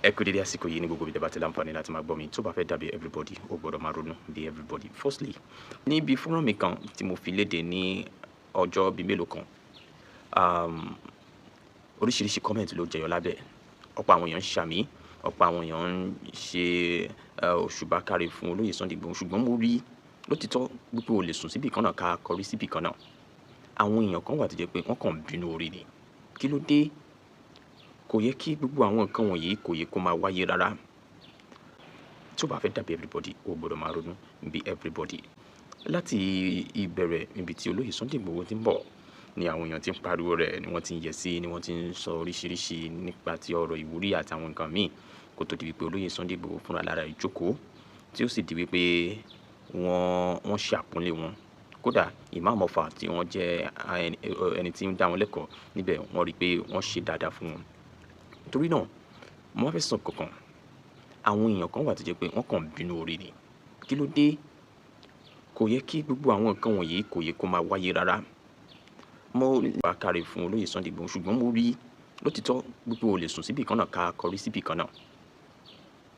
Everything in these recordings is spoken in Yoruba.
ẹ kú dédé àsìkò yìí ní gbogbo ìjọba tí láǹfààní láti máa gbọ́ mi tó bá fẹ́ dàbí everybody ó gbọ́dọ̀ máa ronú bí everybody. Firstly, níbi fúnrán mi kan tí mo fi léde ní ọjọ́ bíi mélòó kan, oríṣiríṣi comment ló jẹyọ lábẹ́. Ọ̀pọ̀ àwọn èèyàn ń ṣàmì, ọ̀pọ̀ àwọn èèyàn ń ṣe òṣùbà káre fún olóyè Sunday Igboho, ṣùgbọ́n mo rí lótìtọ́ wípé o lè sùn síbì kan náà ká kọrí síbì kan náà. Àwọn èèyàn kan wà tó jẹ́ pé wọ́n kàn ń bínú orí ni. Kí ló dé? Kò yẹ kí gbogbo àwọn nǹkan wọ̀nyí kò yẹ kó máa wáyé rárá. Tí o bá fẹ́ dàbí everybody o gbọ́dọ̀ máa ronú bí everybody. Láti ìbẹ̀rẹ̀ ibi tí olóyè Sunday Igboho ti ń bọ̀ ni àwọn èèyàn ti ń pariwo rẹ̀, ni wọ́n ti ń yẹ̀ sí, ni wọ́n ti ń sọ oríṣiríṣi nípa ti ọ̀rọ̀ ìwúrí àti àwọn nǹkan míì kó tó di wípé olóyè Sunday Igboho fúnra lára ìjókòó tí ó sì di wípé wọ́n ṣe àpọ́nlé wọn. Kódà Imam Ọ̀fà tí wọ́n jẹ́ ẹni tí ń dá wọn lẹ́kọ̀ọ́ níbẹ̀, wọ́n rí pé wọ́n ṣe dáadáa fún wọn. Torí náà mo wá fẹ́ sọ kankan. Àwọn èèyàn kan wà tó jẹ́ pé wọ́n kàn ń bínú orí ni. Kí ló dé? Kò yẹ kí gbogbo àwọn nǹkan wọ̀nyí kò yẹ kó máa wáyé rárá. Mo wá káre fún olóyè Sunday Igboho, ṣùgbọ́n mo rí lótìtọ́ wípé o lè sùn síbì kan náà ká kọrí síbì kan náà.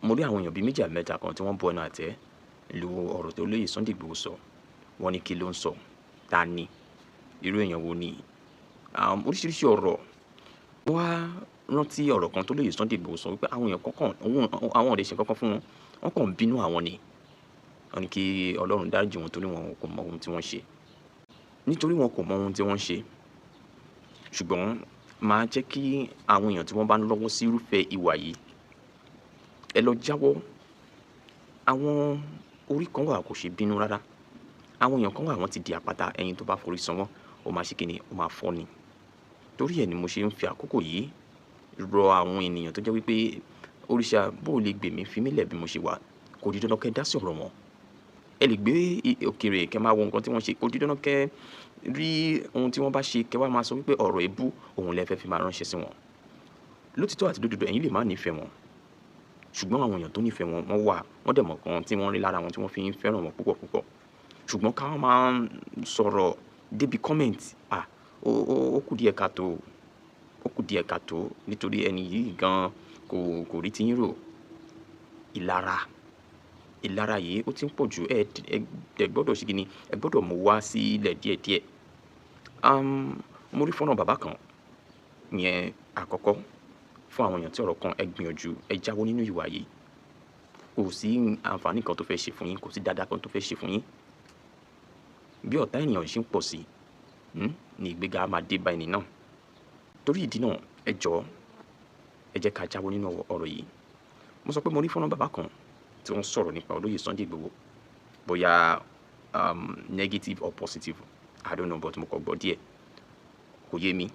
Mo rí àwọn èèyàn bíi méjì àbí mẹ́ta kan tí wọ́n bu ẹnu àtẹ́ lu ọ̀rọ̀ tó olóyè Sunday Igboho sọ. Wọ́n ní kí ló ń sọ? Ta ni? Irú èèyàn wo ni? Oríṣiríṣi ọ̀rọ̀. Mo wá rántí ọ̀rọ̀ kan tó olóyè Sunday Igboho sọ wípé àwọn èèyàn kankan, àwọn ò lè ṣe kankan fún wọn. Wọ́n kàn ń bínú àwọn ni. Wọ́n ní kí Ọlọ́run dáríjì wọn torí wọn kò mọ ohun tí wọ́n ṣe. Nítorí wọn kò mọ ohun tí wọ́n ṣe. Ṣùgbọ́n máa jẹ́ kí àwọn èèyàn tí wọ́n bá ń lọ́wọ́ sí irúfẹ́ ìwà yìí, ẹ lọ jáwọ́. Àwọn orí kan wà kò ṣe bínú rárá. Àwọn èèyàn kan wà wọ́n ti di àpáta, ẹyin tó bá forí sọ wọ́n, ó máa ṣe kíni, ó máa fọ́ ni. Torí ẹ̀ ni mo ṣe ń fi àkókò yìí rọ àwọn ènìyàn tó jẹ́ wípé òrìṣà bó lè gbè mí fi mí lẹ̀ bí mo ṣe wà, kò di dandan kẹ́ dá sí ọ̀rọ̀ wọn. Ẹ lè gbé òkèrè kẹ́ máa wo nǹkan tí wọ́n ṣe, kò di dandan kẹ́ rí ohun tí wọ́n bá ṣe kẹ́ wá máa sọ wípé ọ̀rọ̀ èébú òun lẹ fẹ́ fi máa ránṣẹ́ sí wọn. Lótìtọ́ àti lódodo ẹ̀yin lè má nífẹ̀ẹ́ wọn, ṣùgbọ́n àwọn èèyàn tó nífẹ̀ẹ́ wọn wọ́n wà, wọ́n dẹ̀ mọ̀ kan tí wọ́n rí lára wọn tí wọ́n fi ń fẹ́ràn wọn púpọ̀ púpọ̀. Ṣùgbọ́n ká máa sọ̀rọ̀ débi comment, ó kù díẹ̀ káàtó, ó kù díẹ̀ káàtó nítorí ẹni yìí gan kò rí ti yín rò. Ìlara yìí ó ti ń pọ̀ jù. Ẹ gbọ́dọ̀ ṣe kíni, ẹ gbọ́dọ̀ mú wá sílẹ̀ díẹ̀díẹ̀. Mo rí fọ́nrán bàbá kan yẹn àkọ́kọ́ fún àwọn èèyàn tí ọ̀rọ̀ kan, ẹ gbìyànjú, ẹ jáwọ́ nínú ìwà yìí. Kò sí àǹfààní kan tó fẹ́ ṣe fún yín, kò sí dáadáa kan tó fẹ́ ṣe fún yín. Bí ọ̀tá ènìyàn ṣe ń pọ̀ sí ni ìgbéga máa dé bá ẹni náà. Torí ìdí náà ẹ jọ̀ọ́, ẹ jẹ́ ká jáwọ́ nínú ọ̀rọ̀ yìí. Mo sọ pé mo rí fọ́nrán bàbá kan tí wọ́n sọ̀rọ̀ nípa olóyè Sunday Igboho, bóyá negative or positive, I don't know, but mo kàn gbọ́ díẹ̀. Kò yé mi.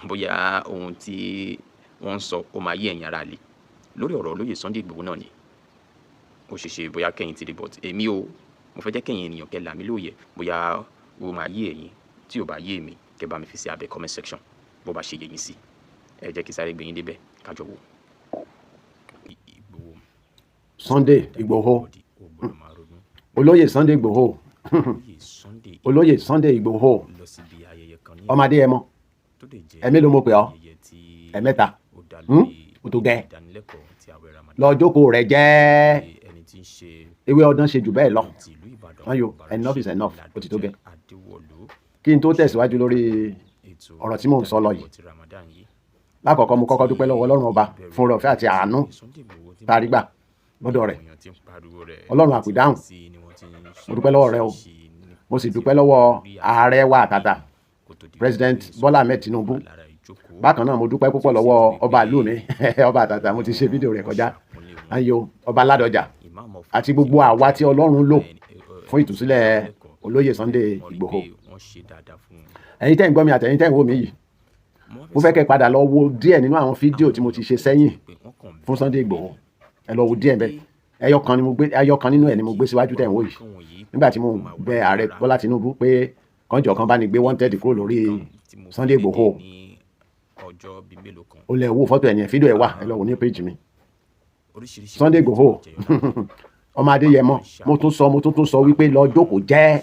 Bóyá ohun tí wọ́n ń sọ ó máa yé ẹ̀yin ará ilé. Lórí ọ̀rọ̀ olóyè Sunday Igboho náà ni. Ó ṣe ṣe bóyá kẹ́yìn ti rí, but èmi o, mo fẹ́ jẹ́ kẹ́yìn ènìyàn kẹ́ là mí lóye bóyá ó máa yé ẹ̀yin. Tí ò bá yé mi, kẹ́ bá mi fi sí abẹ́ comment section bó bá ṣe yé yín sí. Ẹ jẹ́ kí sáré gbé yín débẹ̀ ká jọ wò. Sunday Igboho, olóyè Sunday Igboho, olóyè Sunday Igboho, ọmọdé ẹ mọ, ẹ̀mí ló mọ̀ pé ọ́, ẹ̀mẹ́ta, ó tó gẹ́, lọ jókòó rẹ̀ jẹ́, ewé ọdún ṣe jù bẹ́ẹ̀ lọ, wọ́n yóò enough is enough, ó ti tó gẹ́. Kí n tó tẹ̀síwájú lórí ọ̀rọ̀ tí mò ń sọ lọ yìí, lákọ̀ọ́kọ́ mo kọ́kọ́ dúpẹ́ lọ́wọ́ Ọlọ́run ọba fún oore ọ̀fẹ́ àti àánú tá a rí gbà lọ́dọ̀ rẹ̀. Ọlọ́run àpèdáhùn, mo dúpẹ́ lọ́wọ́ rẹ o. Mo sì dúpẹ́ lọ́wọ́ ààrẹ wa àtàtà President Bola Ahmed Tinubu. Bákan náà mo dúpẹ́ púpọ̀ lọ́wọ́ ọba ìlú mi ọba àtàtà, mo ti ṣe fídíò rẹ̀ kọjá, ayo ọba Ládọjà àti gbogbo àwa tí Ọlọ́run lò fún ìtúsílẹ̀ olóyè Sunday Igboho. Ẹ̀yin tẹ́ ń gbọ́ mi àtẹ̀yin tẹ́ ń wò mí yìí, mo fẹ́ kẹ́ padà lọ wo díẹ̀ nínú àwọn fídíò tí mo ti ṣe sẹ́yìn fún Sunday Igboho. Ẹ lọ wo díẹ̀ bẹ́ẹ̀. Ẹyọ kan nínú ẹ̀ ni mo gbé síwájú tẹ̀ ń wò yìí. Nígbà tí mo bẹ ààrẹ Bọ́lá Tinubu pé kànjọ kan bá ní gbé wanted kúrò lórí Sunday Igboho. O lè wo fọ́tò ẹ̀ yẹn, fídíò ẹ̀ wà, ẹ lọ wo ní péjì mi. Sunday Igboho ọmọ Adéyẹmọ, mo tún sọ wípé lọ jókòó jẹ́,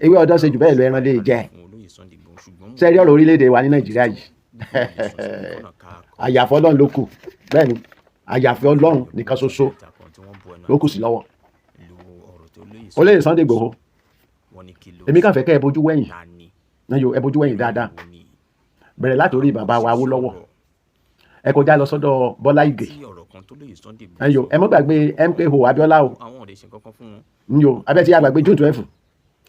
ewé ọdún ṣe jù bẹ́ẹ̀ lọ ẹran lè jẹ́. Sẹ́rí ọ̀rọ̀ orílẹ̀-èdè wa ní Nàìjíríà yìí àyàfọ́ Ọlọ́run ló kù. bẹ́ẹ̀ ni àyàfi Ọlọ́run nìkan ṣoṣo ló kù sí lọ́wọ́. Olóyè Sunday Igboho èmi kàn fẹ́ kẹ́ ẹ bójú wẹ̀yìn náyò ẹ bójú wẹ̀yìn dáadáa bẹ̀rẹ̀ látòrí bàbá wa Awólọ́wọ̀ ẹ kọjá lọ sọ́dọ̀ Bọ́lá Ìgè náyò ẹ mọ́ gbàgbé MKO Abíọ́lá o níyò abẹ́ tí a gbàgbé June 12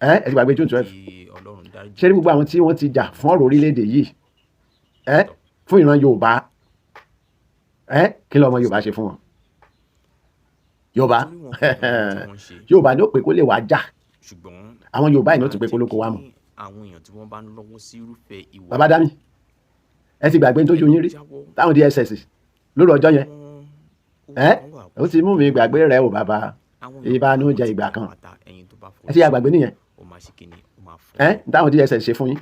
ẹ ti gbàgbé June 12 ṣé ní gbogbo àwọn tí wọ́n ti jà fún ọ̀rọ̀ orílẹ̀-èdè yìí fún ìran Yorùbá kí lọ́mọ Yorùbá ṣe fún wọn Yorùbá ni ó pè kó lè wá jà àwọn Yorùbá yìí ni ó ti pè kó lóko wá mọ̀. Bàbá Dami ẹ ti gbàgbé tó yín rí táwọn DSS lórí ọjọ́ yẹn ó ti mú mi gbàgbé rẹ o bàbá ìbànújẹ́ ìgbà kan ẹ ti àgbàgbé nìyẹn táwọn DSS ṣe fún yín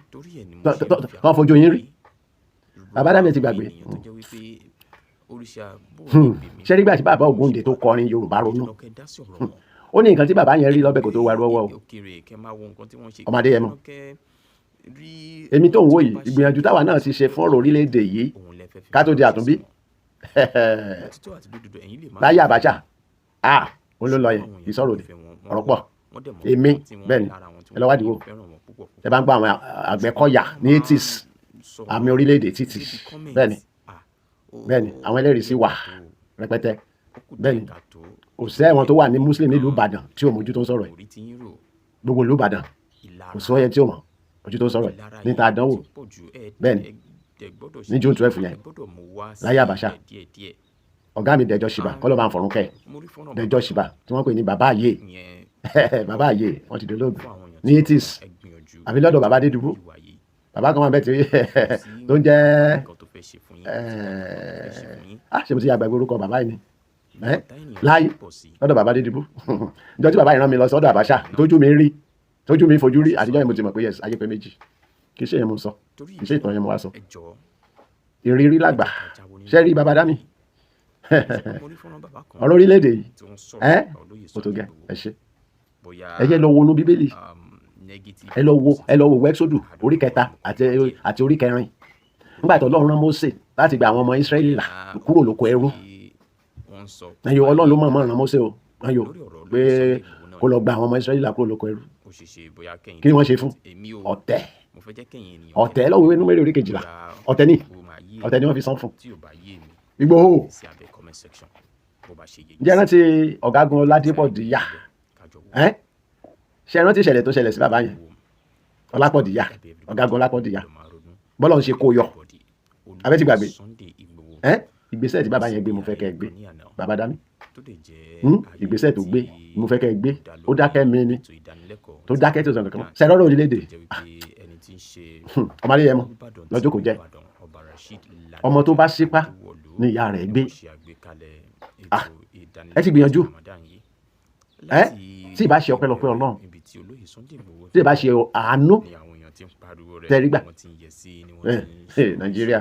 wọ́n fojú yín rí Bàbá Dami ẹ ti gbàgbé ṣé nígbà tí bàbá Ògúndé tó kọrin Yorùbá ronú ó ní nǹkan tí bàbá yẹn rí lọ́bẹ̀ kó tó wá rọ́wọ́ o ọmọdé yẹn mọ̀ èmi tó ń wò yìí ìgbìyànjú táwa náà ti ṣe fún ọ̀rọ̀ orílẹ̀-èdè yìí ká tó di àtúnbí láyé Abacha ó ló lọ yẹn ìsọ̀rọ̀ òdì ọ̀rọ̀ pọ̀ èmi bẹ́ẹ̀ ni ẹ lọ́ wádìí wò ẹ bá ń gbọ́ àwọn Àgbẹ̀kọ̀yà ní 80s àmì orílẹ̀-èdè títì bẹ́ẹ̀ ni àwọn ẹlẹ́rìí sí wà rẹpẹtẹ bẹ́ẹ̀ ni kò sẹ́wọ̀n tó wà ní Muslim nílùú Ìbàdàn tí ò mójú tó ń sọ̀rọ̀ yìí gbogbo ìlú Ìbàdàn kò sọ yẹn tí ò mọ̀ ojú tó ń sọ̀rọ̀ yìí níta àdánwò bẹ́ẹ̀ ni ní June 12 yẹn láyé Abacha ọ̀gá mi Dẹjọ́ Ṣìbà kọ́ ló bá ń fọ̀rún kẹ́ Dẹjọ́ Ṣìbà tí wọ́n pè ní bàbá àyè bàbá àyè wọ́n ti dolóògbé ní 80s àbí lọ́dọ̀ bàbá Adédùbú bàbá kan máa bẹ́ẹ̀ tí tó ń jẹ́ ṣé mo ti àgbàgbé orúkọ bàbá yìí ni láyé lọ́dọ̀ bàbá Adédùbú ìjọ tí bàbá yìí rán mi lọ sọ́dọ̀ Abacha tójú mi fojú rí àtijọ́ yẹn mo ti mọ̀ pé yes ayé pé méjì kì í ṣe yẹn mo sọ kì í ṣe ìtàn yẹn mo wá sọ ìrírí làgbà ṣe rí Bàbá Dami ọ̀rọ̀ orílẹ̀-èdè yìí ó tó gẹ́ ẹ ṣe ẹ yẹ lọ wo inú Bíbélì ẹ lọ wo Ẹ́kísódù orí 3 àti orí 4 nígbà tó Ọlọ́run rán Mósè láti gba àwọn ọmọ Ísírẹ́lì là kúrò lóko ẹrú ẹyọ Ọlọ́run ló mọ̀ rán Mósè o ẹyọ pé kó lọ gba àwọn ọmọ Ísírẹ́lì là kúrò lóko ẹrú kí ni wọ́n ṣe fún ọ̀tẹ̀ lọ́wọ́ ìwé Númérì orí 12 ọ̀tẹ̀ ni wọ́n fi san fún Ìgbòho ǹjẹ́ rántí ọ̀gágun Ọládépọ̀díyà ṣe rántí ìṣẹ̀lẹ̀ tó ṣẹlẹ̀ sí bàbá yẹn Ọlápọ̀díyà ọ̀gágun Ọlápọ̀díyà bọ́lọ̀ ń ṣe kó yọ abẹ́ ti gbàgbé ìgbésẹ̀ tí bàbá yẹn gbé mo fẹ́ kẹ́ ẹ gbé Bàbá Dami ìgbésẹ̀ tó gbé mo fẹ́ kẹ́ ẹ gbé ó dákẹ́ mi ni tó dákẹ́ tó sọ kankan sẹ́rọ́rọ́ orílẹ̀-èdè ọmọdé yẹn mọ́ lọ́jọ́ kò jẹ́ ọmọ tó bá sípá ní ìyá rẹ̀ gbé ẹ ti gbìyànjú tí ìbá ṣe ọpẹ́lọpẹ́ Ọlọ́run tí ìbá ṣe àánú tẹrígbà Nàìjíríà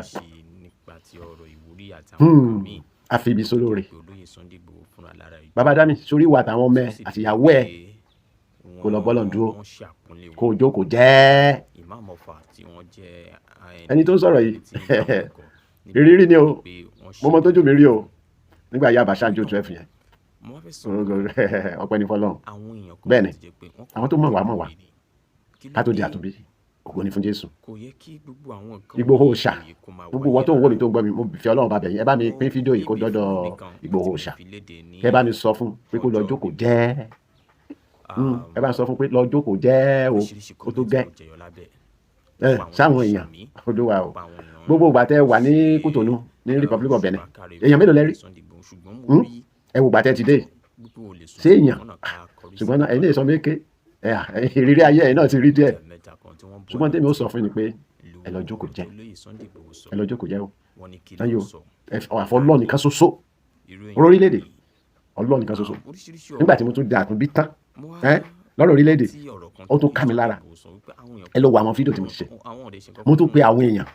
àfibí sólóore Bàbá Dami sórí ìwà àtàwọn ọmọ ẹ àtìyàwó ẹ kò lọ bọ́lọ̀ dúró kò jókòó jẹ́ ẹni tó ń sọ̀rọ̀ yìí ìrírí ni o mo mọ tójú mi rí o nígbà yá Abacha June 12 yẹn ọpẹ́ ní fọ́lọ́run bẹ́ẹ̀ ni àwọn tó mọ̀ wá ká tó di àtúnbí ògo ni fún Jésù. Ìgbòho Òòṣà gbogbo wọn tó ń wò mí tó ń gbọ́ mi mo fi Ọlọ́run bá bẹ̀ yín ẹ bá mi pín fídíò yìí kó dọ́dọ̀ Ìgbòho Òòṣà ẹ bá mi sọ fún pé kó lọ jókòó jẹ́ ẹ bá mi sọ fún pé lọ jókòó jẹ́ o kó tó gẹ́ sáwọn èèyàn odò wa o gbogbo ìgbà tẹ wà ní Kútònú ní Republic of Benin èèyàn mélòó lẹ́rí ẹ wò ìgbà tẹ ti dé ṣé èèyàn ṣùgbọ́n náà ẹ̀yin lè sọ méke ìrírí ayé ẹ̀ náà ti rí díẹ̀ ṣùgbọ́n tèmi ó sọ fún yín pé ẹ lọ jókòó jẹ́ o láyò àfọlọ́ nìkan ṣoṣo orílẹ̀-èdè Ọlọ́run nìkan ṣoṣo nígbà tí mo tún da àtúnbí tán lọ́rọ̀ orílẹ̀-èdè ó tún ká mi lára ẹ lọ wo àwọn fídíò tí mo ti ṣe mo tún pe àwọn èèyàn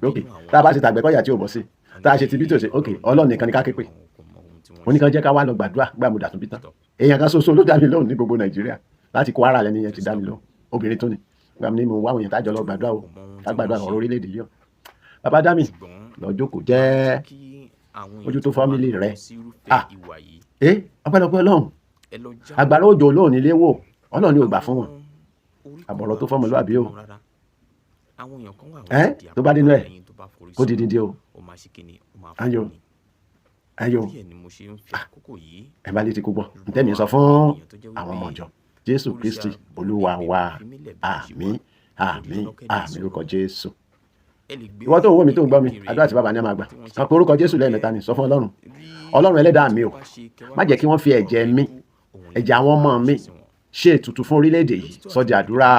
ok tá a bá ṣe tàgbẹ́kọ̀yà tí ò bọ́ sí tá a ṣe ti bí tí ò ṣe ok Ọlọ́run nìkan ni ká ké pè mo ní kan jẹ́ ká wá lọ gbàdúrà gbà mo dàtúnbí tán èèyàn kan ṣoṣo ló dá mi lóhùn ní gbogbo Nàìjíríà láti Kwara lẹ́ni yẹn ti dá mi lóhùn obìnrin tó ni gbà mí ní mo wá àwọn èèyàn tájọ lọ gbàdúrà o ká gbàdúrà ọ̀rọ̀ orílẹ̀-èdè yìí o Bàbá Dami lọ jókòó jẹ́ mójútó fámìlì rẹ. Ọpẹ́lọpẹ́ Ọlọ́run, àgbàrá òjò Ọlọ́run nílé wò, Ọlọ́run ni ò gbà fún wọn. Àbọ̀rọ̀ tó fọmọlúwàbí o. Tó bá dénú ẹ̀ kó di dídí o. Ayọ̀ ẹ bá létí púpọ̀ ntẹ́mi sọ fún àwọn ọmọ ìjọ Jésù Kristi Olúwa wa. Àmín àmín àmín lórúkọ Jésù. Ìwọ tó ń wò mí tó ń gbọ́ mi, àdúrà tí bàbá ní a máa gbà, kan pé orúkọ Jésù lẹ́ẹ̀mẹ́ta ni. Sọ fún Ọlọ́run, Ọlọ́run ẹlẹ́dàá mi o, má jẹ́ kí wọ́n fi ẹ̀jẹ̀ mi, ẹ̀jẹ̀ àwọn ọmọ mi ṣe ètùtù fún orílẹ̀-èdè yìí. Sọ di àdúrà.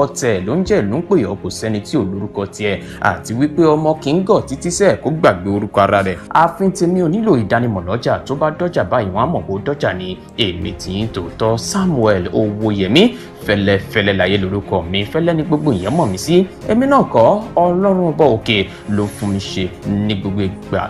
Ọ̀tẹ̀ ló ń jẹ́ ló ń pè ọ́, kò sẹ́ni tí ò lórúkọ tiẹ̀, àti wípé ọmọ kì í gọ̀ títí sẹ́ẹ̀ kó gbàgbé orúkọ ara rẹ̀. Ààfin tèmi ò nílò ìdánimọ̀ lọ́jà, tó bá dọ́jà báyìí wọ́n á mọ̀ pé ó dọ́jà ni. Èmi tí ń tòótọ́ Samuel Owóyẹmí, Fẹ́lẹ́fẹ́lẹ́ láyé lórúkọ mi, Fẹ́lẹ́ ní gbogbo èèyàn mọ̀ mí sí. Èmi náà kọ́, Ọlọ́run ọba òkè ló fún mi ṣe ní gbogbo ìgbà.